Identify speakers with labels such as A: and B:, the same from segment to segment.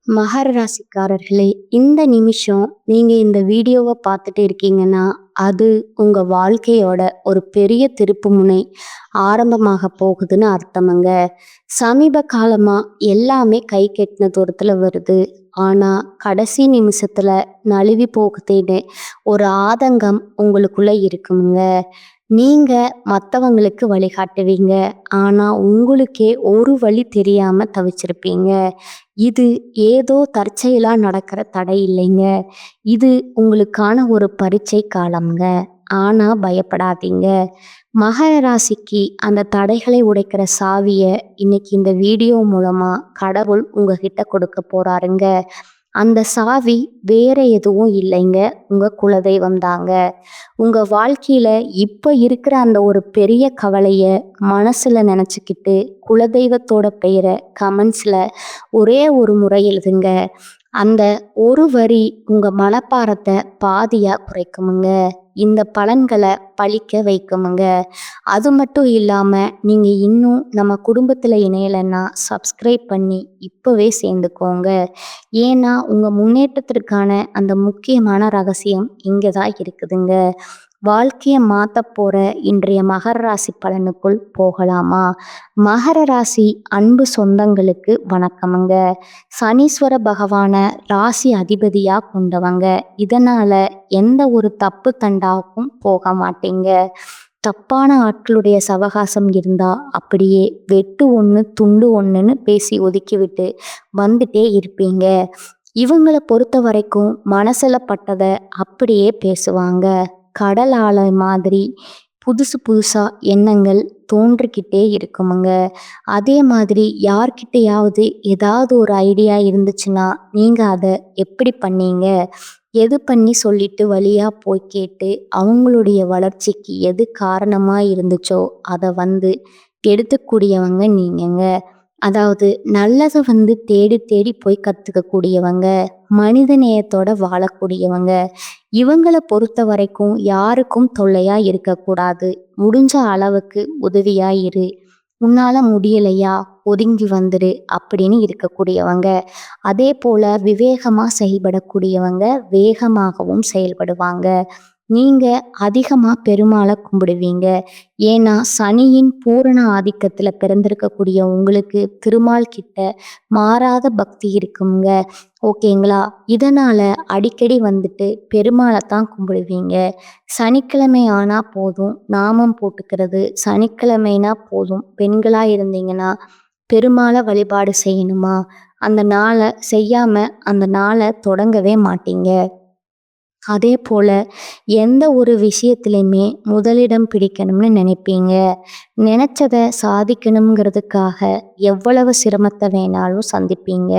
A: மகர ராசிக்காரர்களே, இந்த நிமிஷம் நீங்க இந்த வீடியோவ பார்த்துட்டு இருக்கீங்கன்னா, அது உங்க வாழ்க்கையோட ஒரு பெரிய திருப்புமுனை ஆரம்பமாக போகுதுன்னு அர்த்தமுங்க. சமீப காலமா எல்லாமே கை கெட்டின தூரத்துல வருது. ஆனா, கடைசி நிமிஷத்துல நழுவி போகுதேன்னு ஒரு ஆதங்கம் உங்களுக்குள்ள இருக்குமுங்க. நீங்க மத்தவங்களுக்கு வழிகாட்டுவீங்க. ஆனா, உங்களுக்கே ஒரு வழி தெரியாம தவிச்சிருப்பீங்க. இது ஏதோ தற்செயலா நடக்கிற தடை இல்லைங்க. இது உங்களுக்கான ஒரு பரீட்சை காலம்ங்க. ஆனா பயப்படாதீங்க. மகர ராசிக்கு அந்த தடைகளை உடைக்கிற சாவிய இன்னைக்கு இந்த வீடியோ மூலமா கடவுள் உங்ககிட்ட கொடுக்க போறாருங்க. அந்த சாவி வேற எதுவும் இல்லைங்க. உங்க குலதெய்வம் தாங்க. உங்க வாழ்க்கையில இப்ப இருக்கிற அந்த ஒரு பெரிய கவலைய மனசுல நினைச்சுக்கிட்டு குலதெய்வத்தோட பெயரை கமெண்ட்ஸ்ல ஒரே ஒரு முறை எழுதுங்க. அந்த ஒரு வரி உங்க மனப்பாரத்தை பாதியா குறைக்குமுங்க. இந்த பலன்களை பழிக்க வைக்குமுங்க. அது மட்டும் இல்லாம நீங்க இன்னும் நம்ம குடும்பத்துல இணையலைன்னா சப்ஸ்கிரைப் பண்ணி இப்பவே சேர்ந்துக்கோங்க. ஏன்னா உங்க முன்னேற்றத்திற்கான அந்த முக்கியமான ரகசியம் இங்க தான் இருக்குதுங்க. வாழ்க்கையை மாத்த போற இன்றைய மகர ராசி பலனுக்குள் போகலாமா? மகர ராசி அன்பு சொந்தங்களுக்கு வணக்கமுங்க. சனீஸ்வர பகவான ராசி அதிபதியா கொண்டவங்க. இதனால எந்த ஒரு தப்பு தண்டாக்கும் போக மாட்டீங்க. தப்பான ஆட்களுடைய சவகாசம் இருந்தா அப்படியே வெட்டு ஒன்று துண்டு ஒன்றுன்னு பேசி ஒதுக்கிவிட்டு வந்துட்டே இருப்பீங்க. இவங்களை பொறுத்த வரைக்கும் மனசுல பட்டதை அப்படியே பேசுவாங்க. கடல் ஆலை மாதிரி புதுசு புதுசா எண்ணங்கள் தோன்றிக்கிட்டே இருக்குமுங்க. அதே மாதிரி யார்கிட்டயாவது ஏதாவது ஒரு ஐடியா இருந்துச்சுன்னா நீங்க அதை எப்படி பண்ணீங்க, எது பண்ணி சொல்லிட்டு வழியா போய் கேட்டு அவங்களுடைய வளர்ச்சிக்கு எது காரணமா இருந்துச்சோ அதை எடுத்துக்கூடியவங்க நீங்கங்க. அதாவது நல்லதை தேடி தேடி போய் கத்துக்க கூடியவங்க, மனித நேயத்தோட வாழக்கூடியவங்க. இவங்களை பொறுத்த வரைக்கும் யாருக்கும் தொல்லையா இருக்கக்கூடாது. முடிஞ்ச அளவுக்கு உதவியா இரு. உன்னால முடியலையா ஒதுங்கி வந்துரு அப்படின்னு இருக்கக்கூடியவங்க. அதே போல விவேகமா செயல்படக்கூடியவங்க வேகமாகவும் செயல்படுவாங்க. நீங்க அதிகமா பெருமாளை கும்பிடுவீங்க. ஏன்னா சனியின் பூரண ஆதிக்கத்துல பிறந்திருக்கக்கூடிய உங்களுக்கு திருமால் கிட்ட மாறாத பக்தி இருக்குங்க. ஓகேங்களா? இதனால அடிக்கடி பெருமாளை தான் கும்பிடுவீங்க. சனிக்கிழமை ஆனா போதும் நாமம் போட்டுக்கிறது, சனிக்கிழமைனா போதும் பெண்களா இருந்தீங்கன்னா பெருமாளை வழிபாடு செய்யணுமா, அந்த நாளை செய்யாம அந்த நாளை தொடங்கவே மாட்டீங்க. அதே போல எந்த ஒரு விஷயத்திலையுமே முதலிடம் பிடிக்கணும்னு நினைப்பீங்க. நினைச்சதை சாதிக்கணுங்கிறதுக்காக எவ்வளவு சிரமத்தை வேணாலும் சந்திப்பீங்க.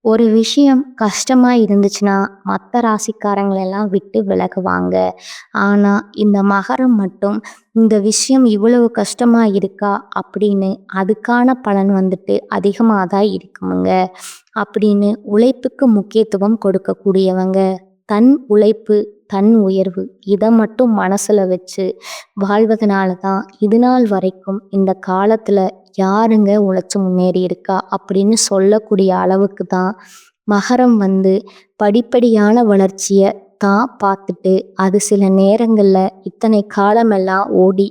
A: ஒரு விஷயம் கஷ்டமா இருந்துச்சுன்னா மற்ற ராசிக்காரங்களெல்லாம் விட்டு விலகுவாங்க. ஆனா இந்த மகரம் மட்டும் இந்த விஷயம் இவ்வளவு கஷ்டமா இருக்கா அப்படின்னு அதுக்கான பலன் அதிகமாக தான் இருக்குமுங்க அப்படின்னு உழைப்புக்கு முக்கியத்துவம் கொடுக்கக்கூடியவங்க. தன் உழைப்பு தன் உயர்வு இதை மட்டும் மனசுல வச்சு வாழ்வதனால தான் இது நாள் வரைக்கும் இந்த காலத்துல யாருங்க உழைச்சு முன்னேறி இருக்கா அப்படின்னு சொல்லக்கூடிய அளவுக்கு தான் மகரம் படிப்படியான வளர்ச்சியை தான் பார்த்துட்டு அது சில நேரங்கள்ல இத்தனை காலமெல்லாம் ஓடி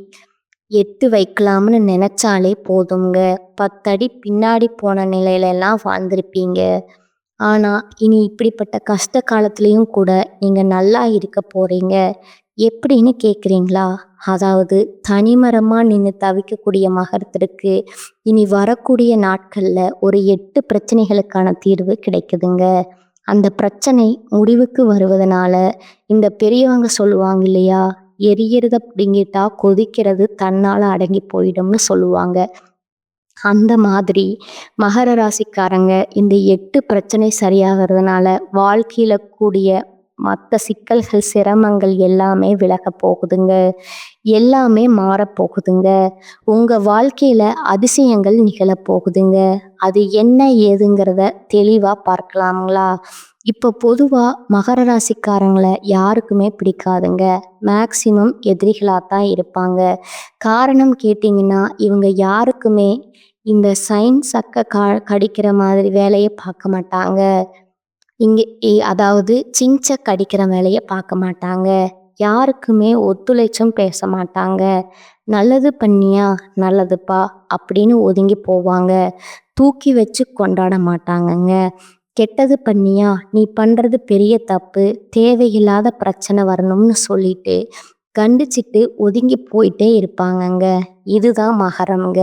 A: எட்டு வைக்கலாம்னு நினைச்சாலே போதுங்க. 10 அடி பின்னாடி போன நிலையில எல்லாம் வாழ்ந்திருப்பீங்க. ஆனா இனி இப்படிப்பட்ட கஷ்ட காலத்திலையும் கூட நீங்க நல்லா இருக்க போறீங்க. எப்படின்னு கேக்குறீங்களா? அதாவது தனிமரமா நின்று தவிக்கக்கூடிய மகரத்திற்கு இனி வரக்கூடிய நாட்கள்ல ஒரு 8 பிரச்சனைகளுக்கான தீர்வு கிடைக்குதுங்க. அந்த பிரச்சனை முடிவுக்கு வருவதனால இந்த பெரியவங்க சொல்லுவாங்க இல்லையா, எரியறத பிடுங்கிட்டா கொதிக்கிறது தன்னால அடங்கி போயிடும்னு சொல்லுவாங்க. அந்த மாதிரி மகர ராசிக்காரங்க இந்த 8 பிரச்சனை சரியாகிறதுனால வாழ்க்கையில கூடிய மற்ற சிக்கல்கள் சிரமங்கள் எல்லாமே விலக போகுதுங்க. எல்லாமே மாறப்போகுதுங்க. உங்க வாழ்க்கையில அதிசயங்கள் நிகழப்போகுதுங்க. அது என்ன ஏதுங்கிறத தெளிவா பார்க்கலாங்களா? இப்போ பொதுவா மகர ராசிக்காரங்களை யாருக்குமே பிடிக்காதுங்க. மேக்சிமம் எதிரிகளாக தான் இருப்பாங்க. காரணம் கேட்டிங்கன்னா இவங்க யாருக்குமே இந்த சைன் சக்க கடிக்கிற மாதிரி வேலையை பார்க்க மாட்டாங்க. இங்கே அதாவது சிங்சக் அடிக்கிற வேலையை பார்க்க மாட்டாங்க. யாருக்குமே ஒத்துழைச்சும் பேச மாட்டாங்க. நல்லது பண்ணியா நல்லதுப்பா அப்படின்னு ஒதுங்கி போவாங்க. தூக்கி வச்சு கொண்டாட மாட்டாங்கங்க. கெட்டது பண்ணியா நீ பண்ணுறது பெரிய தப்பு, தேவையில்லாத பிரச்சனை வரணும்னு சொல்லிட்டு கண்டிச்சிட்டு ஒதுங்கி போயிட்டே இருப்பாங்கங்க. இதுதான் மகரம்ங்க.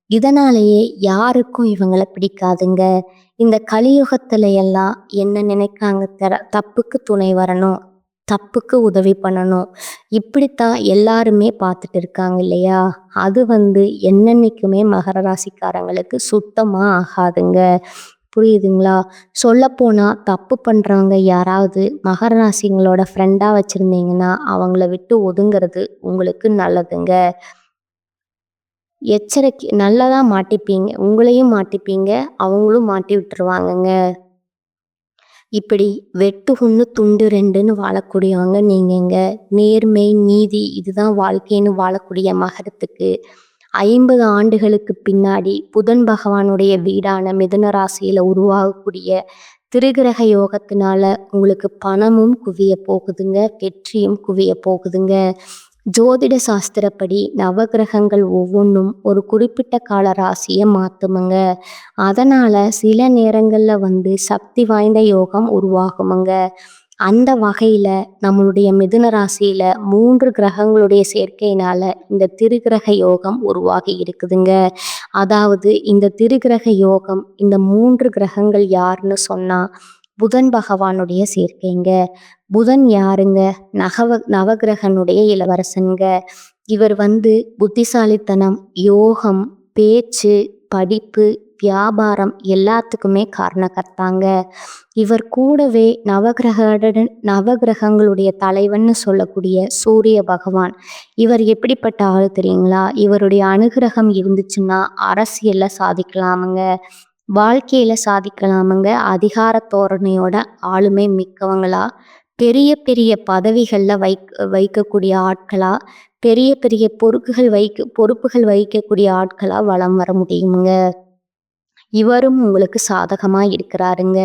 A: இதனாலேயே யாருக்கும் இவங்கள பிடிக்காதுங்க. இந்த கலியுகத்துல எல்லாம் என்ன நினைக்காங்க, தப்புக்கு துணை வரணும், தப்புக்கு உதவி பண்ணணும், இப்படித்தான் எல்லாருமே பார்த்துட்டு இருக்காங்க இல்லையா? அது என்னன்னைக்குமே மகர ராசிக்காரங்களுக்கு சுத்தமா ஆகாதுங்க. புரியுதுங்களா? சொல்லப்போனா தப்பு பண்றவங்க யாராவது மகர ராசிங்களோட ஃப்ரெண்டா வச்சிருந்தீங்கன்னா அவங்கள விட்டு ஒதுங்கிறது உங்களுக்கு நல்லதுங்க. எச்சரிக்கை நல்லதா மாட்டிப்பீங்க. உங்களையும் மாட்டிப்பீங்க, அவங்களும் மாட்டி விட்டுருவாங்கங்க. இப்படி வெட்டு ஒன்று துண்டு ரெண்டுன்னு வாழக்கூடியவங்க நீங்கங்க. நேர்மை, நீதி இதுதான் வாழ்க்கைன்னு வாழக்கூடிய மகரத்துக்கு 50 ஆண்டுகளுக்கு பின்னாடி புதன் பகவானுடைய வீடான மிதுன ராசியில உருவாகக்கூடிய திருகிரக யோகத்தினால உங்களுக்கு பணமும் குவிய போகுதுங்க, வெற்றியும் குவிய போகுதுங்க. ஜோதிட சாஸ்திரப்படி நவகிரகங்கள் ஒவ்வொன்றும் ஒரு குறிப்பிட்ட கால ராசியை மாற்றுமுங்க. அதனால் சில நேரங்களில் சக்தி வாய்ந்த யோகம் உருவாகுமுங்க. அந்த வகையில் நம்மளுடைய மிதுன ராசியில் 3 கிரகங்களுடைய சேர்க்கையினால் இந்த திருகிரக யோகம் உருவாகி இருக்குதுங்க. அதாவது இந்த திருகிரக யோகம் இந்த 3 கிரகங்கள் யாருன்னு சொன்னால் புதன் பகவானுடைய சேர்க்கைங்க. புதன் யாருங்க? நவகிரகனுடைய இளவரசனுங்க. இவர் புத்திசாலித்தனம், யோகம், பேச்சு, படிப்பு, வியாபாரம் எல்லாத்துக்குமே காரணக்கர்த்தாங்க. இவர் கூடவே நவகிரகங்களுடைய தலைவன்னு சொல்லக்கூடிய சூரிய பகவான். இவர் எப்படிப்பட்ட ஆள் தெரியுங்களா? இவருடைய அனுகிரகம் இருந்துச்சுன்னா அரசியல்ல சாதிக்கலாமுங்க, வாழ்க்கையில சாதிக்கலாமுங்க. அதிகார தோரணையோட ஆளுமை மிக்கவங்களா, பெரிய பெரிய பதவிகளில் வைக்கக்கூடிய ஆட்களா, பெரிய பெரிய பொறுப்புகள் வகிக்கக்கூடிய ஆட்களா வலம் வர முடியுமுங்க. இவரும் உங்களுக்கு சாதகமா இருக்கிறாருங்க.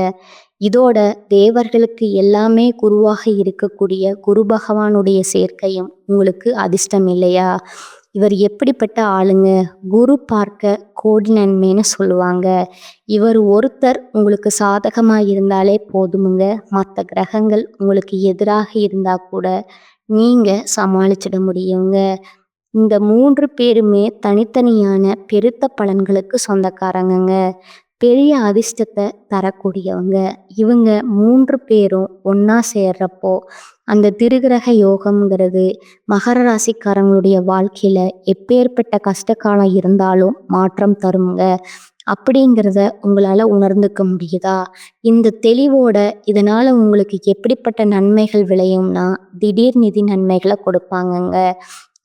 A: இதோட தேவர்களுக்கு எல்லாமே குருவாக இருக்கக்கூடிய குரு பகவானுடைய சேர்க்கையும் உங்களுக்கு அதிர்ஷ்டம் இல்லையா? இவர் எப்படிப்பட்ட ஆளுங்க? குரு பார்க்க கோடி நன்மைன்னு சொல்லுவாங்க. இவர் ஒருத்தர் உங்களுக்கு சாதகமாக இருந்தாலே போதுமுங்க. மற்ற கிரகங்கள் உங்களுக்கு எதிராக இருந்தால் கூட நீங்கள் சமாளிச்சிட முடியுங்க. இந்த 3 பேருமே தனித்தனியான பெருத்த பலன்களுக்கு சொந்தக்காரங்கங்க. பெரிய அதிர்ஷ்டத்தை தரக்கூடியவங்க. இவங்க 3 பேரும் ஒன்றா சேர்றப்போ அந்த திருகிரக யோகம்ங்கிறது மகர ராசிக்காரங்களுடைய வாழ்க்கையில் எப்பேற்பட்ட கஷ்டகாலம் இருந்தாலும் மாற்றம் தருங்க. அப்படிங்கிறத உங்களால் உணர்ந்துக்க முடியுதா? இந்த தெளிவோட இதனால் உங்களுக்கு எப்படிப்பட்ட நன்மைகள் விளையும்னா திடீர் நிதி நன்மைகளை கொடுப்பாங்கங்க.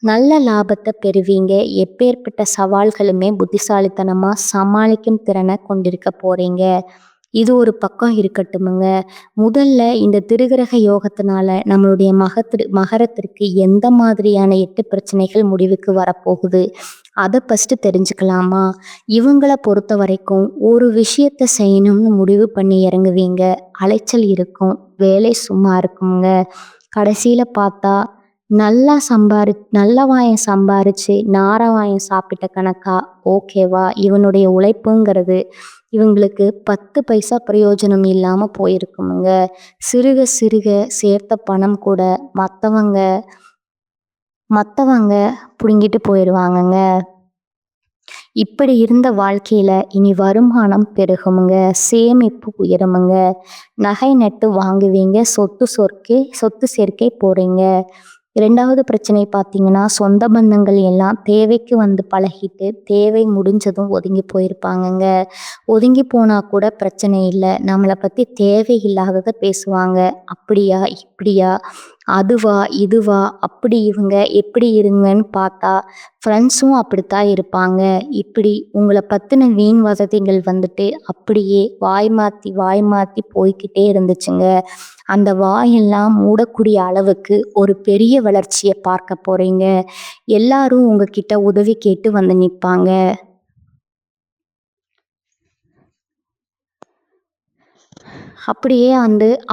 A: நல்ல லாபத்தை பெறுவீங்க. எப்பேற்பட்ட சவால்களுமே புத்திசாலித்தனமாக சமாளிக்கும் திறனை கொண்டிருக்க போகிறீங்க. இது ஒரு பக்கம் இருக்கட்டுமுங்க. முதல்ல இந்த திருகிரக யோகத்தினால நம்மளுடைய மகரத்திற்கு எந்த மாதிரியான 8 பிரச்சனைகள் முடிவுக்கு வரப்போகுது அதை ஃபஸ்ட்டு தெரிஞ்சுக்கலாமா? இவங்களை பொறுத்த வரைக்கும் ஒரு விஷயத்தை செய்யணும்னு முடிவு பண்ணி இறங்குவீங்க, அலைச்சல் இருக்கும், வேலை சும்மா இருக்குங்க. கடைசியில் பார்த்தா நல்ல வாயம் சம்பாரிச்சு நாரவாயம் சாப்பிட்ட கணக்கா ஓகேவா? இவனுடைய உழைப்புங்கிறது இவங்களுக்கு 10 பைசா பிரயோஜனம் இல்லாமல் போயிருக்குமுங்க. சிறுக சிறுக சேர்த்த பணம் கூட மற்றவங்க பிடுங்கிட்டு போயிடுவாங்கங்க. இப்படி இருந்த வாழ்க்கையில் இனி வருமானம் பெருகுமுங்க, சேமிப்பு உயருமுங்க, நகை நட்டு வாங்குவீங்க, சொத்து சேர்க்கை போகிறீங்க. 2வது பிரச்சனை பார்த்தீங்கன்னா சொந்த பந்தங்கள் எல்லாம் தேவைக்கு பழகிட்டு தேவை முடிஞ்சதும் ஒதுங்கி போயிருப்பாங்கங்க. ஒதுங்கி போனால் கூட பிரச்சனை இல்லை, நம்மளை பற்றி தேவையில்லாததை பேசுவாங்க. அப்படியா இப்படியா, அதுவா இதுவா, அப்படி இவங்க எப்படி இருங்கன்னு பார்த்தா ஃப்ரெண்ட்ஸும் அப்படித்தான் இருப்பாங்க. இப்படி உங்களை பற்றின வீண் வதந்திகள் அப்படியே வாய் மாற்றி போய்கிட்டே இருந்துச்சுங்க. அந்த வாயெல்லாம் மூடக்கூடிய அளவுக்கு ஒரு பெரிய வளர்ச்சியை பார்க்க போகிறீங்க. எல்லாரும் உங்ககிட்ட உதவி கேட்டு நிற்பாங்க. அப்படியே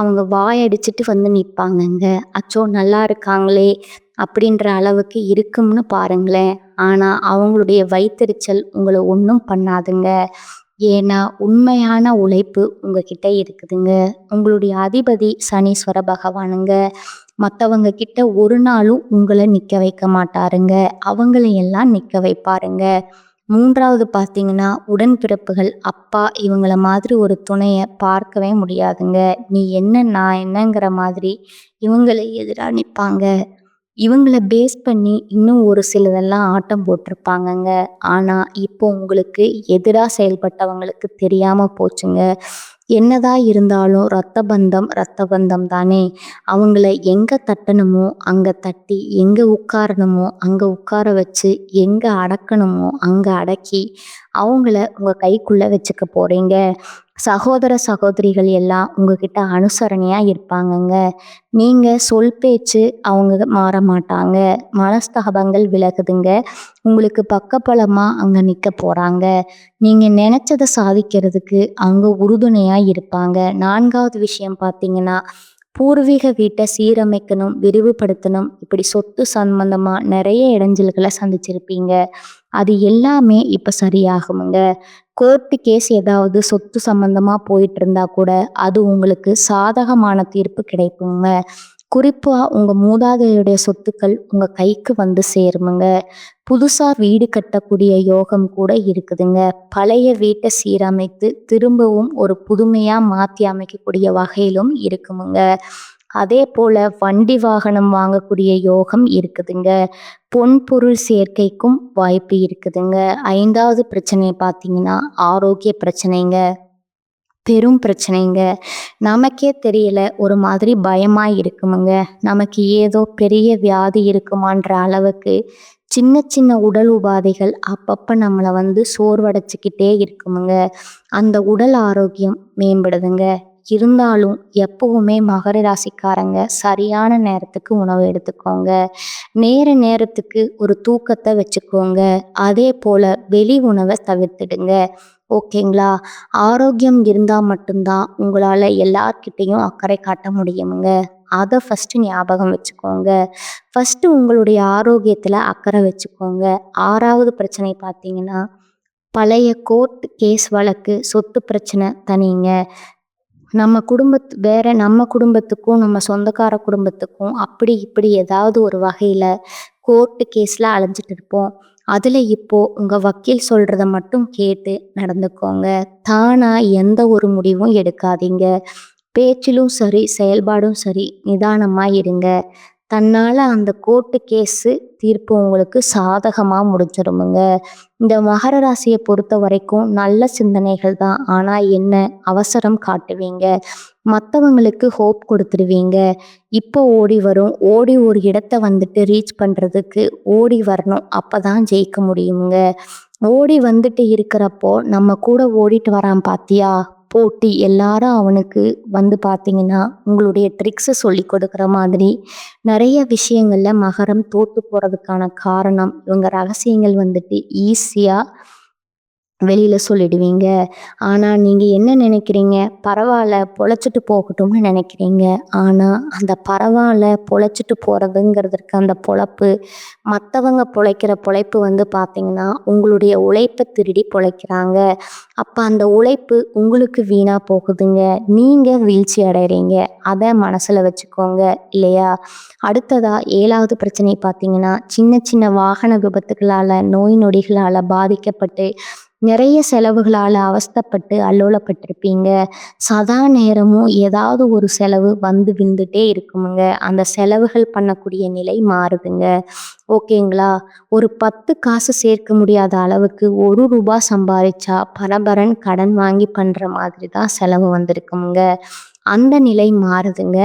A: அவங்க வாயடிச்சிட்டு நிப்பாங்கங்க. அச்சோ! நல்லா இருக்காங்களே! அப்படின்ற அளவுக்கு இருக்கும்னு பாருங்களேன். ஆனா, அவங்களுடைய வயித்தெரிச்சல் உங்கள ஒண்ணும் பண்ணாதுங்க. ஏன்னா, உண்மையான உழைப்பு உங்ககிட்ட இருக்குதுங்க. உங்களுடைய அதிபதி சனீஸ்வர பகவானுங்க. மத்தவங்க கிட்ட ஒரு நாளும் உங்கள நிக்க வைக்க மாட்டாருங்க. அவங்களையெல்லாம் நிக்க வைப்பாருங்க. 3வது பார்த்தீங்கன்னா, உடன்பிறப்புகள், அப்பா இவங்கள மாதிரி ஒரு துணைய பார்க்கவே முடியாதுங்க. நீ என்ன, நான் என்னங்கிற மாதிரி இவங்கள எதிரா நிப்பாங்க. இவங்கள பேஸ் பண்ணி இன்னும் ஒரு சிலதெல்லாம் ஆட்டம் போட்டிருப்பாங்கங்க. ஆனா, இப்போ உங்களுக்கு எதிரா செயல்பட்டவங்களுக்கு தெரியாம போச்சுங்க. என்னதான் இருந்தாலும் ரத்த பந்தம் தானே. அவங்கள எங்க தட்டணுமோ அங்க தட்டி, எங்க உட்காரணுமோ அங்க உட்கார வச்சு, எங்க அடக்கணுமோ அங்க அடக்கி, அவங்கள உங்க கைக்குள்ள வச்சுக்க போறீங்க. சகோதர, சகோதரிகள் எல்லாம் உங்ககிட்ட அனுசரணையா இருப்பாங்கங்க. நீங்க சொல் பேச்சு அவங்க மாற மாட்டாங்க. மனஸ்தாபங்கள் விலகுதுங்க. உங்களுக்கு பக்கபலமா அங்க நிக்க போறாங்க. நீங்க நினைச்சத சாதிக்கிறதுக்கு அவங்க உறுதுணையா இருப்பாங்க. 4வது விஷயம் பார்த்தீங்கன்னா, பூர்வீக வீட்ட சீரமைக்கணும், விரிவுபடுத்தணும், இப்படி சொத்து சம்பந்தமா நிறைய இடைஞ்சல்கள சந்திச்சிருப்பீங்க. அது எல்லாமே இப்ப சரியாகுமுங்க. கோர்ட்டு கேஸ் ஏதாவது சொத்து சம்பந்தமா போயிட்டு இருந்தா கூட அது உங்களுக்கு சாதகமான தீர்ப்பு கிடைக்குங்க. குறிப்பா உங்க மூதாதையருடைய சொத்துக்கள் உங்க கைக்கு வந்து சேருமுங்க. புதுசா வீடு கட்டக்கூடிய யோகம் கூட இருக்குதுங்க. பழைய வீட்டை சீரமைத்து திரும்பவும் ஒரு புதுமையா மாத்தி அமைக்கக்கூடிய வகையிலும் இருக்குமுங்க. அதே போல வண்டி வாகனம் வாங்கக்கூடிய யோகம் இருக்குதுங்க. பொன் பொருள் சேர்க்கைக்கும் வாய்ப்பு இருக்குதுங்க. 5வது பிரச்சனை பார்த்தீங்கன்னா, ஆரோக்கிய பிரச்சனைங்க. பெரும் பிரச்சனைங்க. நமக்கே தெரியல, ஒரு மாதிரி பயமா இருக்குமுங்க. நமக்கு ஏதோ பெரிய வியாதி இருக்குமான்ற அளவுக்கு சின்ன சின்ன உடல் உபாதைகள் அப்பப்ப நம்மள சோர்வடைச்சுக்கிட்டே இருக்குமுங்க. அந்த உடல் ஆரோக்கியம் மேம்படுதுங்க. இருந்தாலும் எப்பவுமே மகர ராசிக்காரங்க சரியான நேரத்துக்கு உணவு எடுத்துக்கோங்க. நேரத்துக்கு ஒரு தூக்கத்தை வச்சுக்கோங்க. அதே போல வெளி உணவை தவிர்த்துடுங்க. ஓகேங்களா? ஆரோக்கியம் இருந்தா மட்டும்தான் உங்களால எல்லார்கிட்டயும் அக்கறை காட்ட முடியுமுங்க. அத ஃபர்ஸ்ட் ஞாபகம் வச்சுக்கோங்க. ஃபர்ஸ்ட் உங்களுடைய ஆரோக்கியத்துல அக்கறை வச்சுக்கோங்க. 6வது பிரச்சனை பார்த்தீங்கன்னா, பழைய கோர்ட் கேஸ் வழக்கு, சொத்து பிரச்சனை தனிங்க. நம்ம குடும்பத்துக்கும், நம்ம சொந்தக்கார குடும்பத்துக்கும் அப்படி இப்படி ஏதாவது ஒரு வகையில கோர்ட்டு கேஸ்ல அலைஞ்சிட்டு இருப்போம். அதுல இப்போ உங்க வக்கீல் சொல்றத மட்டும் கேட்டு நடந்துக்கோங்க. தானா எந்த ஒரு முடிவும் எடுக்காதீங்க. பேச்சிலும் சரி, செயல்பாடும் சரி, நிதானமா இருங்க. தன்னால அந்த கோர்ட்டு கேஸு தீர்ப்பு உங்களுக்கு சாதகமா முடிஞ்சிருமுங்க. இந்த மகர ராசியை பொறுத்த வரைக்கும் நல்ல சிந்தனைகள் தான். ஆனா என்ன, அவசரம் காட்டுவீங்க. மற்றவங்களுக்கு ஹோப் கொடுத்துருவீங்க. இப்போ ஓடி வரும், ஓடி ஒரு இடத்த ரீச் பண்ணுறதுக்கு ஓடி வரணும். அப்போ தான் ஜெயிக்க முடியுங்க. ஓடி வந்துட்டு இருக்கிறப்போ நம்ம கூட ஓடிட்டு வரான் பாத்தியா, போட்டி எல்லாரும் அவனுக்கு பார்த்தீங்கன்னா உங்களுடைய ட்ரிக்ஸை சொல்லி கொடுக்குற மாதிரி நிறைய விஷயங்கள்ல மகரம் தோத்து போகிறதுக்கான காரணம் இவங்க ரகசியங்கள் ஈஸியாக வெளியில சொல்லிடுவீங்க. ஆனா நீங்க என்ன நினைக்கிறீங்க? பரவாயில்ல, பொழைச்சிட்டு போகட்டும்னு நினைக்கிறீங்க. ஆனா அந்த பரவாயில்ல பொழைச்சிட்டு போறதுங்கிறதுக்கு அந்த பொழப்பு, மற்றவங்க பொழைக்கிற பொழைப்பு பார்த்தீங்கன்னா உங்களுடைய உழைப்பை திருடி பொழைக்கிறாங்க. அப்ப அந்த உழைப்பு உங்களுக்கு வீணா போகுதுங்க. நீங்க வீழ்ச்சி அடைகிறீங்க. அதை மனசுல வச்சுக்கோங்க, இல்லையா? அடுத்ததா 7வது பிரச்சனை பார்த்தீங்கன்னா, சின்ன சின்ன வாகன விபத்துகளால, நோய் நொடிகளால பாதிக்கப்பட்டு நிறைய செலவுகளால் அவஸ்தைப்பட்டு அல்லோலப்பட்டிருப்பீங்க. சதா நேரமும் ஏதாவது ஒரு செலவு விழுந்துட்டே இருக்குமுங்க. அந்த செலவுகள் பண்ணக்கூடிய நிலை மாறுதுங்க. ஓகேங்களா? ஒரு 10 காசு சேர்க்க முடியாத அளவுக்கு ரூ. 1 சம்பாதிச்சா பரபரன் கடன் வாங்கி பண்ணுற மாதிரி தான் செலவு வந்திருக்குமுங்க. அந்த நிலை மாறுதுங்க.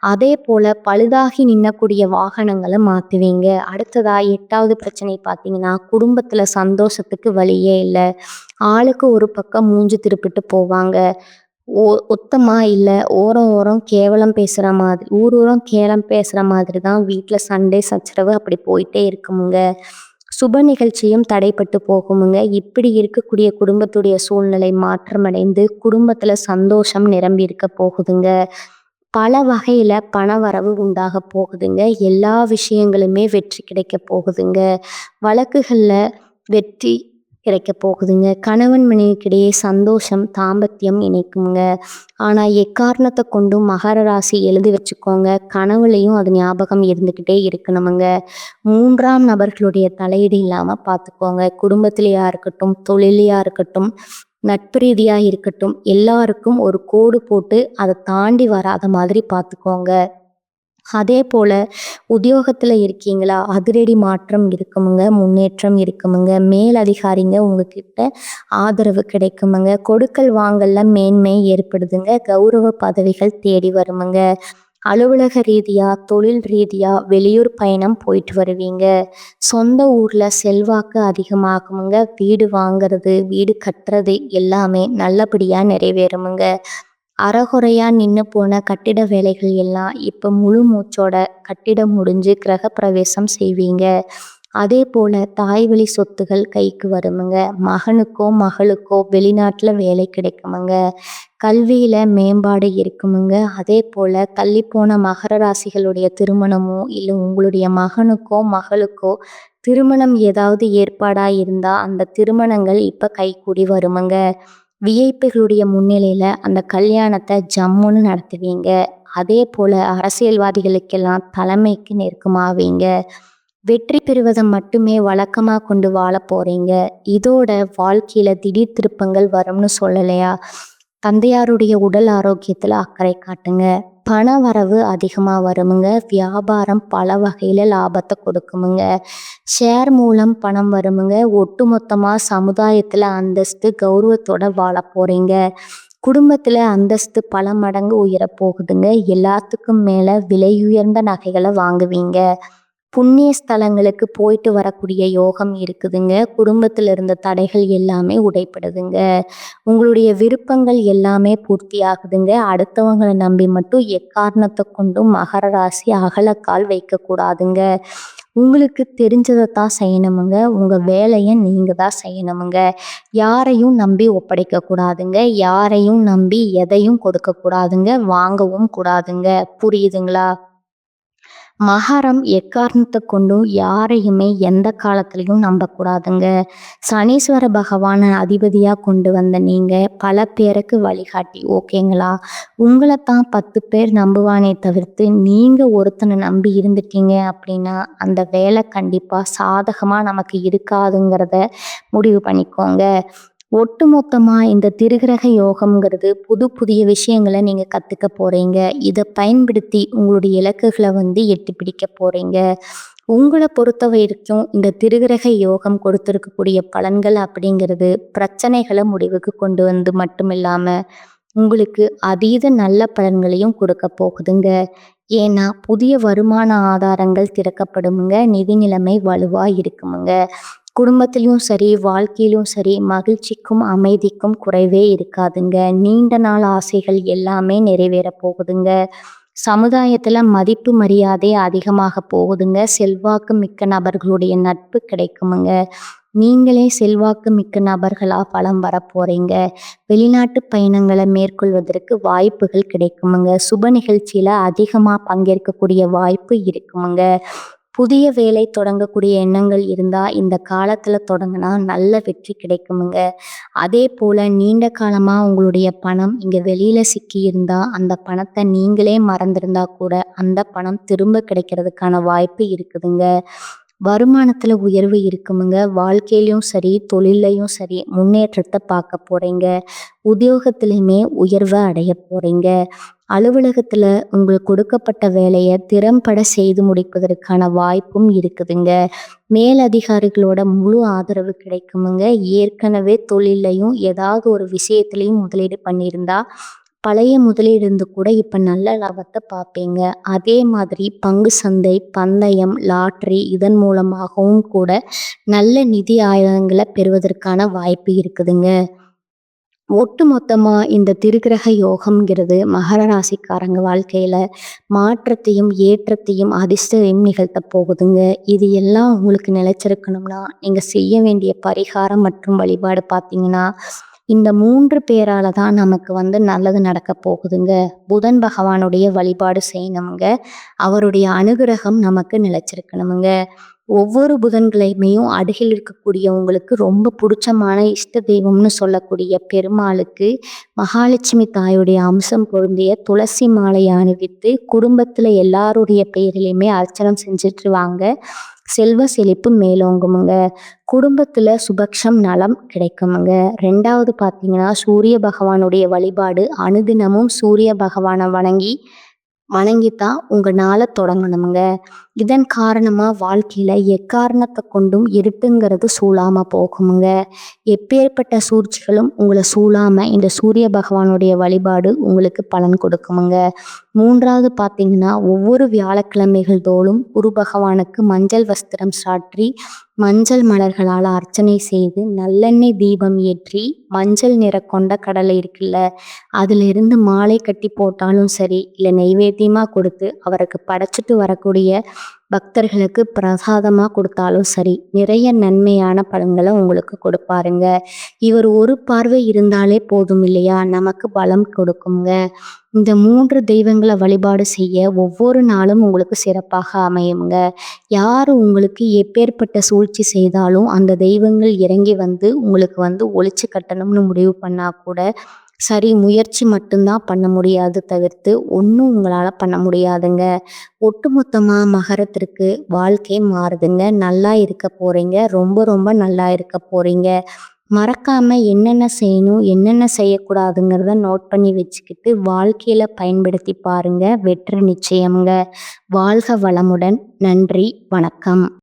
A: அதே போல பழுதாகி நின்னக்கூடிய வாகனங்களை மாற்றுவீங்க. அடுத்ததா 8வது பிரச்சனை பார்த்தீங்கன்னா, குடும்பத்தில் சந்தோஷத்துக்கு வழியே இல்லை. ஆளுக்கு ஒரு பக்கம் மூஞ்சி திருப்பிட்டு போவாங்க. ஒத்தமா இல்லை, ஓரம் ஓரம் கேவலம் பேசுகிற மாதிரி, ஊர் ஊரம் கேவலம் பேசுகிற மாதிரி தான் வீட்டில் சண்டை சச்சரவு அப்படி போயிட்டே இருக்குமுங்க. சுப நிகழ்ச்சியும் தடைப்பட்டு போகுமுங்க. இப்படி இருக்கக்கூடிய குடும்பத்துடைய சூழ்நிலை மாற்றமடைந்து குடும்பத்துல சந்தோஷம் நிரம்பி இருக்க போகுதுங்க. பல வகையில பணவரவு உண்டாக போகுதுங்க. எல்லா விஷயங்களுமே வெற்றி கிடைக்க போகுதுங்க. வழக்குகள்ல வெற்றி கிடைக்க போகுதுங்க. கணவன் மனைவிக்கிடையே சந்தோஷம், தாம்பத்தியம் இணைக்குங்க. ஆனா எக்காரணத்தை கொண்டும் மகர ராசி எழுதி வச்சுக்கோங்க, கனவுலையும் அது ஞாபகம் இருந்துக்கிட்டே இருக்கணுமுங்க. 3ஆம் நபர்களுடைய தலையீடு இல்லாம பார்த்துக்கோங்க. குடும்பத்திலேயா இருக்கட்டும், தொழிலையா இருக்கட்டும், நட்பு ரீதியா இருக்கட்டும், எல்லாருக்கும் ஒரு கோடு போட்டு அதை தாண்டி வராத மாதிரி பார்த்துக்கோங்க. அதே போல உத்தியோகத்துல இருக்கீங்களா, அதிரடி மாற்றம் இருக்குமுங்க, முன்னேற்றம் இருக்குமுங்க. மேலதிகாரிங்க உங்ககிட்ட ஆதரவு கிடைக்குமுங்க. கொடுக்கல் வாங்கல்ல மேன்மை ஏற்படுதுங்க. கௌரவ பதவிகள் தேடி வருமுங்க. அலுவலக ரீதியா, தொழில் ரீதியா வெளியூர் பயணம் போயிட்டு வருவீங்க. சொந்த ஊர்ல செல்வாக்கு அதிகமாகுமுங்க. வீடு வாங்குறது, வீடு கட்டுறது எல்லாமே நல்லபடியா நிறைவேறுமுங்க. அறகுறையா நின்று போன கட்டிட வேலைகள் எல்லாம் இப்போ முழு மூச்சோட கட்டிடம் முடிஞ்சு கிரகப்பிரவேசம் செய்வீங்க. அதே போல தாய் வழி சொத்துகள் கைக்கு வருமுங்க. மகனுக்கோ மகளுக்கோ வெளிநாட்டில் வேலை கிடைக்குமுங்க. கல்வியில மேம்பாடு இருக்குமுங்க. அதே போல தள்ளிப்போன மகர ராசிகளுடைய திருமணமோ இல்லை உங்களுடைய மகனுக்கோ மகளுக்கோ திருமணம் ஏதாவது ஏற்பாடா இருந்தா அந்த திருமணங்கள் இப்போ கைகூடி வருமுங்க. விஐபிகளுடைய முன்னிலையில அந்த கல்யாணத்தை ஜம்முன்னு நடத்துவீங்க. அதே போல அரசியல்வாதிகளுக்கெல்லாம் தலைமைக்கு நெருக்கமாவீங்க. வெற்றி பெறுவதை மட்டுமே வழக்கமா கொண்டு வாழ போறீங்க. இதோட வாழ்க்கையில திடீர் திருப்பங்கள் வரும்னு சொல்லலையா? தந்தையாருடைய உடல் ஆரோக்கியத்துல அக்கறை காட்டுங்க. பண வரவு அதிகமா வருமுங்க. வியாபாரம் பல வகையில லாபத்தை கொடுக்குமுங்க. ஷேர் மூலம் பணம் வருமுங்க. ஒட்டுமொத்தமா சமுதாயத்துல அந்தஸ்து, கௌரவத்தோட வாழ போறீங்க. குடும்பத்துல அந்தஸ்து பல மடங்கு உயர போகுதுங்க. எல்லாத்துக்கும் மேல விலையுயர்ந்த நகைகளை வாங்குவீங்க. புண்ணிய ஸ்தலங்களுக்கு போயிட்டு வரக்கூடிய யோகம் இருக்குதுங்க. குடும்பத்துல இருந்த தடைகள் எல்லாமே உடைப்படுதுங்க. உங்களுடைய விருப்பங்கள் எல்லாமே பூர்த்தி ஆகுதுங்க. அடுத்தவங்களை நம்பி மட்டும் எக்காரணத்தை கொண்டும் மகர ராசி அகலக்கால் வைக்கக்கூடாதுங்க. உங்களுக்கு தெரிஞ்சதை தான் செய்யணுமுங்க. உங்க வேலையை நீங்க தான் செய்யணுமுங்க. யாரையும் நம்பி ஒப்படைக்க கூடாதுங்க. யாரையும் நம்பி எதையும் கொடுக்க கூடாதுங்க. வாங்கவும் கூடாதுங்க. புரியுதுங்களா? மகரம் எக்காரணத்தை கொண்டும் யாரையுமே எந்த காலத்துலையும் நம்பக்கூடாதுங்க. சனீஸ்வர பகவானை அதிபதியாக கொண்டு வந்த நீங்கள் பல பேருக்கு வழிகாட்டி, ஓகேங்களா? உங்களை தான் 10 பேர் நம்புவானே தவிர்த்து நீங்கள் ஒருத்தனை நம்பி இருந்துட்டீங்க அப்படின்னா அந்த வேலை கண்டிப்பாக சாதகமாக நமக்கு இருக்காதுங்கிறத முடிவு பண்ணிக்கோங்க. ஒட்டுமொத்தமாக இந்த திருகிரக யோகம்ங்கிறது புதிய விஷயங்களை நீங்கள் கற்றுக்க போகிறீங்க. இதை பயன்படுத்தி உங்களுடைய இலக்குகளை எட்டி பிடிக்க போகிறீங்க. உங்களை பொறுத்த வரைக்கும் இந்த திருகிரக யோகம் கொடுத்துருக்கக்கூடிய பலன்கள் அப்படிங்கிறது பிரச்சனைகளை முடிவுக்கு கொண்டு வந்து மட்டும் இல்லாமல் உங்களுக்கு அதீத நல்ல பலன்களையும் கொடுக்க போகுதுங்க. ஏன்னா புதிய வருமான ஆதாரங்கள் திறக்கப்படுமுங்க. நிதி நிலைமை வலுவாக இருக்குமுங்க. குடும்பத்திலையும் சரி, வாழ்க்கையிலும் சரி, மகிழ்ச்சிக்கும் அமைதிக்கும் குறைவே இருக்காதுங்க. நீண்ட நாள் ஆசைகள் எல்லாமே நிறைவேற போகுதுங்க. சமுதாயத்துல மதிப்பு மரியாதை அதிகமாக போகுதுங்க. செல்வாக்கு மிக்க நபர்களுடைய நட்பு கிடைக்குமுங்க. நீங்களே செல்வாக்கு மிக்க நபர்களா பலம் வர போறீங்க. வெளிநாட்டு பயணங்களை மேற்கொள்வதற்கு வாய்ப்புகள் கிடைக்குமுங்க. சுப நிகழ்ச்சியில அதிகமா பங்கேற்கக்கூடிய வாய்ப்பு இருக்குமுங்க. புதிய வேலை தொடங்கக்கூடிய எண்ணங்கள் இருந்தா இந்த காலத்துல தொடங்கினா நல்ல வெற்றி கிடைக்குமுங்க. அதே போல நீண்ட காலமா உங்களுடைய பணம் இங்க வெளியில சிக்கி இருந்தா அந்த பணத்தை நீங்களே மறந்திருந்தா கூட அந்த பணம் திரும்ப கிடைக்கிறதுக்கான வாய்ப்பு இருக்குதுங்க. வருமானத்துல உயர்வு இருக்குமுங்க. வாழ்க்கையிலையும் சரி, தொழிலையும் சரி முன்னேற்றத்தை பார்க்க போறீங்க. உத்தியோகத்திலையுமே உயர்வை அடைய போறீங்க. அலுவலகத்துல உங்களுக்கு கொடுக்கப்பட்ட வேலையை திறம்பட செய்து முடிப்பதற்கான வாய்ப்பும் இருக்குதுங்க. மேலதிகாரிகளோட முழு ஆதரவு கிடைக்குமுங்க. ஏற்கனவே தொழிலையும் ஏதாவது ஒரு விஷயத்திலையும் முதலீடு பண்ணியிருந்தா பழைய முதலீடு இருந்து கூட இப்போ நல்ல லாபத்தை பார்ப்பீங்க. அதே மாதிரி பங்கு சந்தை, பந்தயம், லாட்ரி இதன் மூலமாகவும் கூட நல்ல நிதி ஆயுதங்களை பெறுவதற்கான வாய்ப்பு இருக்குதுங்க. ஒட்டுமொத்தமா இந்த திருக்கிரக யோகம்ங்கிறது மகர ராசிக்காரங்க வாழ்க்கையில மாற்றத்தையும், ஏற்றத்தையும், அதிர்ஷ்டத்தையும் நிகழ்த்தப் போகுதுங்க. இது எல்லாம் உங்களுக்கு நிலைச்சிருக்கணும்னா, நீங்க செய்ய வேண்டிய பரிகாரம் மற்றும் வழிபாடு பார்த்தீங்கன்னா, இந்த 3 பேரால தான் நமக்கு நல்லது நடக்கப் போகுதுங்க. புதன் பகவானுடைய வழிபாடு செய்யணுமுங்க. அவருடைய அனுகிரகம் நமக்கு நிலைச்சிருக்கணுமுங்க. ஒவ்வொரு புதன்கிழமையும் அருகில் இருக்கக்கூடிய உங்களுக்கு ரொம்ப புடிச்சமான இஷ்ட தெய்வம்னு சொல்லக்கூடிய பெருமாளுக்கு மகாலட்சுமி தாயுடைய அம்சம் பொருந்திய துளசி மாலையை அணிவித்து குடும்பத்துல எல்லாருடைய பெயரிலையுமே அர்ச்சனம் செஞ்சுட்டு வாங்க. செல்வ செழிப்பு மேலோங்குமுங்க. குடும்பத்துல சுபக்ஷம் நலம் கிடைக்குமுங்க. 2வது பார்த்தீங்கன்னா, சூரிய பகவானுடைய வழிபாடு அனுதினமும் சூரிய பகவானை வணங்கித்தான் உங்க நாளை தொடங்கணுமுங்க. இதன் காரணமா வாழ்க்கையில எக்காரணத்தை கொண்டும் இருட்டுங்கிறது சூழாம போகுமுங்க. எப்பேற்பட்ட சூழ்ச்சிகளும் உங்களை சூழாம இந்த சூரிய பகவானுடைய வழிபாடு உங்களுக்கு பலன் கொடுக்குமுங்க. 3வது பார்த்தீங்கன்னா, ஒவ்வொரு வியாழக்கிழமைகள் தோறும் குரு பகவானுக்கு மஞ்சள் வஸ்திரம் சாற்றி மஞ்சள் மலர்களால் அர்ச்சனை செய்து நல்லெண்ணெய் தீபம் ஏற்றி மஞ்சள் நிற கொண்ட கடலை இருக்குல்ல, அதிலிருந்து மாலை கட்டி போட்டாலும் சரி, இல்லை நெய்வேத்தியமாக கொடுத்து அவருக்கு படைச்சிட்டு வரக்கூடிய பக்தர்களுக்கு பிரசாதமாக கொடுத்தாலும் சரி, நிறைய நன்மையான பலன்களை உங்களுக்கு கொடுப்பாருங்க. இவர் ஒரு பார்வை இருந்தாலே போதும் இல்லையா, நமக்கு பலம் கொடுக்குங்க. இந்த 3 தெய்வங்களை வழிபாடு செய்ய ஒவ்வொரு நாளும் உங்களுக்கு சிறப்பாக அமையுங்க. யார் உங்களுக்கு எப்பேற்பட்ட சூழ்ச்சி செய்தாலும் அந்த தெய்வங்கள் இறங்கி உங்களுக்கு ஒழிச்சு கட்டணும்னு முடிவு பண்ணா கூட சரி, முயற்சி மட்டும்தான் பண்ண முடியாது தவிர்த்து ஒன்றும் உங்களால் பண்ண முடியாதுங்க. ஒட்டுமொத்தமாக மகரத்திற்கு வாழ்க்கை மாறுதுங்க. நல்லா இருக்க போகிறீங்க. ரொம்ப ரொம்ப நல்லா இருக்க போகிறீங்க. மறக்காம என்னென்ன செய்யணும், என்னென்ன செய்யக்கூடாதுங்கிறத நோட் பண்ணி வச்சுக்கிட்டு வாழ்க்கையில பயன்படுத்தி பாருங்க. வெற்றி நிச்சயம்ங்க. வாழ்க வளமுடன். நன்றி. வணக்கம்.